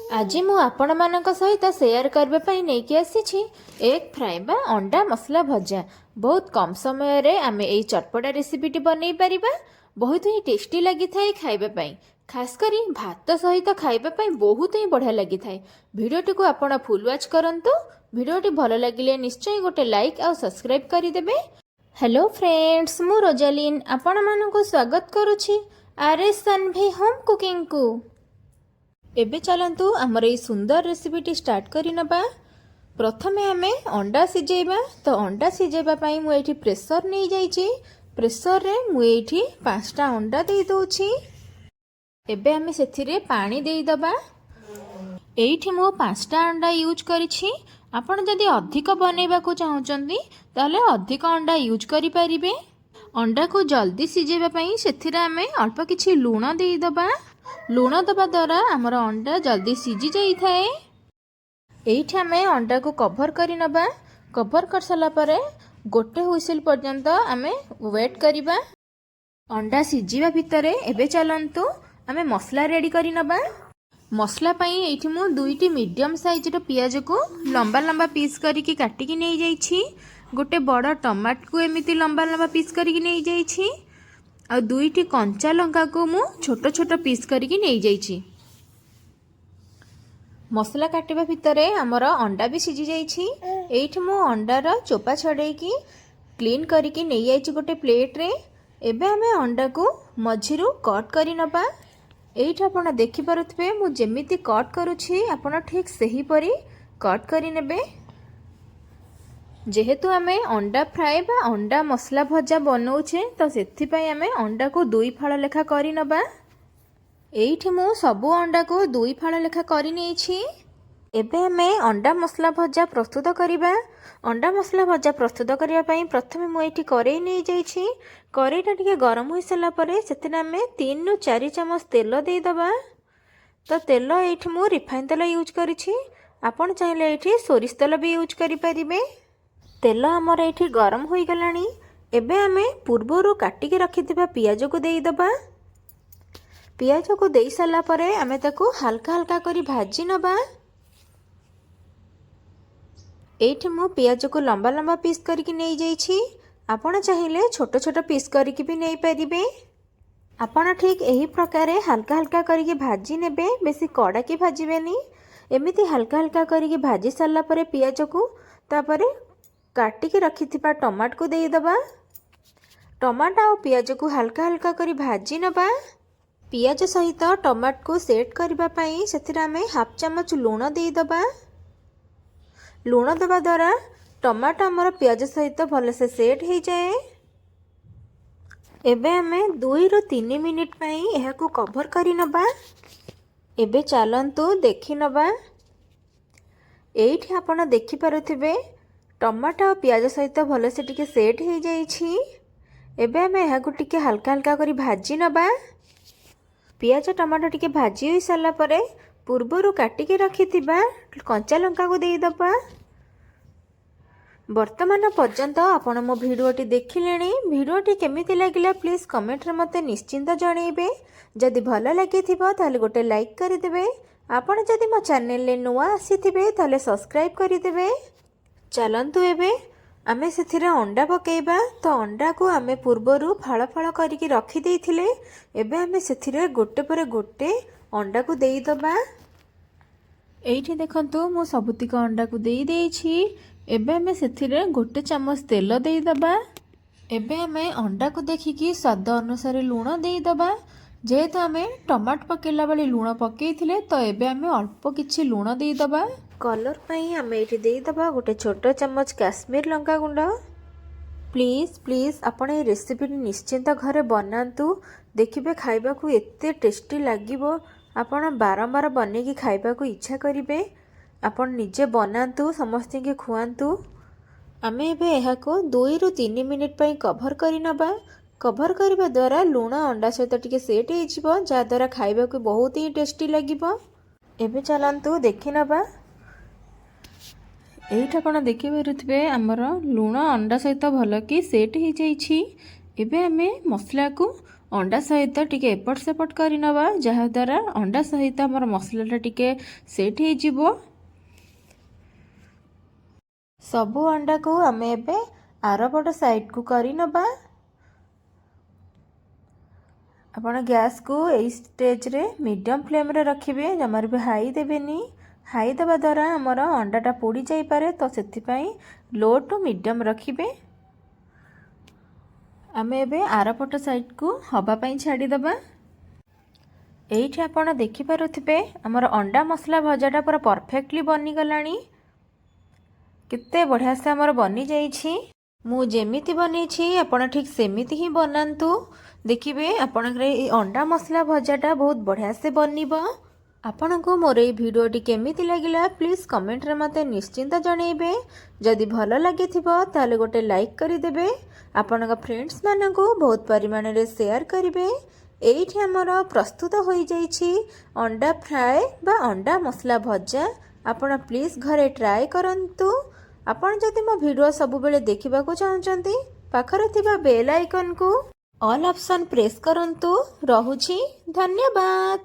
आज मु आपण मानक सहित शेयर करबे पई नेकी आसीछि एग फ्राई बा अंडा मसला भजा। बहुत कम समय रे आमे एई चटपटा रेसिपीटी बनै परिबा। बहुत ही टेस्टी लगी थाए खाइबा पई, खास करी भात सहित खाइबा पई बहुत ही बढ़िया लगी थाए। भिडियोटी को आपण फुल वॉच करंतु। भिडियोटी भलो लागिले निश्चय गोटे लाइक और सब्सक्राइब करि देबे। हेलो फ्रेंड्स, मु रोजालिन आपण मानक स्वागत करूछि आरएस सन्भी होम कुकिंग को। एबे चलंतु आमर ये सुंदर रेसिपीटी स्टार्ट करी नबा। प्रथमे आमे अंडा सिजेबा। तो अंडा सिजेबा पई मु एठी प्रेशर नै जाईची। प्रेशर रे मु एठी 5टा अंडा देई दोछि। एबे आमे सेथिरे पानी देई दबा। एठी मु 5टा अंडा यूज करिछि। आपण जदि अधिक बनेबा को चाहुचंदी ताले अधिक अंडा यूज करि परिबे। अंडा को जल्दी सिजेबा पई सेथिरे आमे अल्प किछि लूण देई दबा। लूण दबा द्वारा आमर अंडा जल्दी सिझी जाई थाए। एइठी आमे अंडा को कवर करि नबा। कवर कर साला परे गोटे हुइसिल पर्यंत आमे वेट करिबा। अंडा सिझीबा भितरे एबे चलंतु आमे मसला रेडी करि नबा। मसला पई एइठी मु 2टी मीडियम साइज रो पियाज को लंबा लंबा पीस करिकि काटिकि नै जाईछि। गोटे बड़ टमाट को एमिति लंबा लंबा पीस करिकि नै जाईछि। और 2टी कंचा लंका को मु छोट छोट पीस करके नहीं जाइछि। मसला काटिबा भितरे हमर अंडा भी सिझी जाइछि। एइठ मु अंडार चोपा छड़ेकी क्लीन करके नहीं जाइछि गोटे प्लेट रे। एबे हमें अंडा को मझिरु कट करि नबा। एइठ आपण देखि पारुथबे मु जेमिति कट करूछि आपण ठीक सही परी कट करि नेबे। जेहेतु आमे अंडा फ्राई बा अंडा मसला भजा बनाऊे तो से आमे अंडा को 2 फाड़ लेखा करि नबा। एइठी मु सबु अंडा को 2 फाड़ लेखा करि नेछि। एबे आमे अंडा मसला भजा प्रस्तुत करिबा। अंडा मसला भजा प्रस्तुत करिया पई प्रथमे मु एठी करेई नै जाइछि। करेईटा टिके गरम होई सला परे सेतिना आमे 3 रु 4 चमच तेल देई दबा। तो तेल एठी मु रिफाइन तेल यूज करिछि। आपण चाहिले एठी सोरिष तेल भी यूज करि परिबे। तेल आमर एठी गरम होई गलानी। एबे आमे पूर्वरु काटिके रखिथिबा पियाज को देई दबा। पियाज को देई साला परे आमे ताको हल्का हल्का करी भाजी नबा। एठी मु पियाज को लंबा लंबा पीस करके नै जाईछि। आपण चाहिले छोट छोट पीस करके भी नै परिबे। आपण ठीक एही प्रकार हल्का हल्का करके भाजी नेबे। बेसी कड़ा की भाजीबेनी। एमिति हल्का हल्का करके भाजी साला परे पियाज को तापरे काटिकी रखिथिबा टमाट को देई दबा। टमाट और पियाज को हल्का हल्का करी भाजी नबा। पियाज सहित टमाट को सेट करबा पई सेथिरा में हाफ चम्मच लूण देई दबा। लूण दबा द्वारा टमाट हमर पियाज सहित भले से सेट हो जाए। एबे हमें 2 रु 3 मिनिट पई एहा को कवर करी नबा। एबे चलंतु देखि नबा। एइठी आपण देखि पारुथिबे टमाटो और पियाज सहित भले से टिके सेट हो जाइछि। एबे हमें यहाँ को टिके हल्का हल्का करी भाजी नबा। पियाज टमाटो टिके भाजी हो सारा परे पूर्वरु काटिके रखिथिबा कंचा लंका को देई दबा। वर्तमान पर्यंत आपण मो भिडियोटी देखिलेनी। भिडियोटी केमिति लागिला प्लीज कमेंट रे मते निश्चिंत जणैबे। जदि भलो लागिथिबो ताले गोटे लाइक करि देबे। आपण जदि मो चैनल ले नुवा आसीथिबे ताले सब्सक्राइब करि देबे। चलंतु एबे आमे सेथिरे अंडा पकेइबा। तो अंडा को आमे पूर्वरु फाळ फाळ करिकि रखि देइथिले। एबे आमे सेथिरे गोटे परे गोटे अंडा को देई दबा। एइठी देखंतु मु सबुतिक अंडा को देई देइछि। एबे आमे सेथिरे गोटे चम्मच तेल देई दबा। एबे आमे अंडा को देखिकि स्वाद अनुसार लूण देई दबा। जेहेतु आमे टमाट पकेला बेले लूण पकेइथिले तो एबे आमे अल्प किछि लूण देई दबा। कलर पई आमे एठी देई दबा गोटे छोट चम्मच काश्मीर लंका गुंड। प्लीज प्लीज आपण ए रेसिपी निश्चिंत घरे बनातु। देखिबे खाइबा को एते टेस्टी लागिबो। आपण बारंबार बनेकी खाइबा को इच्छा करिवे। आपण निजे बनातु समस्त के खुआंतु। आमे एबे एहा को 2 रु 3 मिनिट पई कवर करि नबा। कवर करबा द्वारा लूण अंडा सहित टिके सेट हो जिवो, जा द्वारा खाइबा को बहुत ही टेस्टी लागिबो। एबे चलंतु देखि नबा। एइठा कोन देखि पारुथबे हमर लूण अंडा सहित भल कि सेट हो जाइछि। एबे आमे मसला को अंडा सहित टिके एपट सेपट करि नबा जहा द्वारा अंडा सहित हमर मसलाटा टिके सेट हो जिवो। सबु अंडा को आमे एबे आरपट साइड को करि नबा। आपण गैस को एई स्टेज रे मीडियम फ्लेम रे रखिबे, जमार भी हाई देबेनी। हाई देबा द्वारा हमर अंडाटा पोड़ी जाई पारे, तो सेति पई लो टू मीडियम रखिबे। आमे एबे आरपट साइड को हवा पई छाड़ी दबा। एइठी आपण देखि पारुथिबे हमर अंडा मसला भजाटा पूरा परफेक्टली बनी गलानी। केते बढ़िया से हमर बनी जाइछि। मु जेमिति बनेछि आपण ठीक सेमिति ही बनांतु। देखिबे आपणरे ए अंडा मसला भजाटा बहुत बढ़िया से बनिबो। आपनको मोर ए भिडियोटी केमिति लागिला प्लीज कमेंट रे मते निश्चिंत जणैबे। जदि भलो लागिथिबो ताले गोटे लाइक करि देबे। आपनका फ्रेंड्स माननको बहुत परिमाण रे शेयर करिवे। एइठी हमर प्रस्तुत होई जाइछि अंडा फ्राए बा अंडा मसला भजा। आपण प्लीज घरे ट्राए करंतु। आपण जदि मो भिडियो सबु बेले देखिबाकू चाहउचंती पाखरे थिबा बेल आइकन को ऑल ऑप्शन प्रेस करंतु। रहुछि धन्यवाद।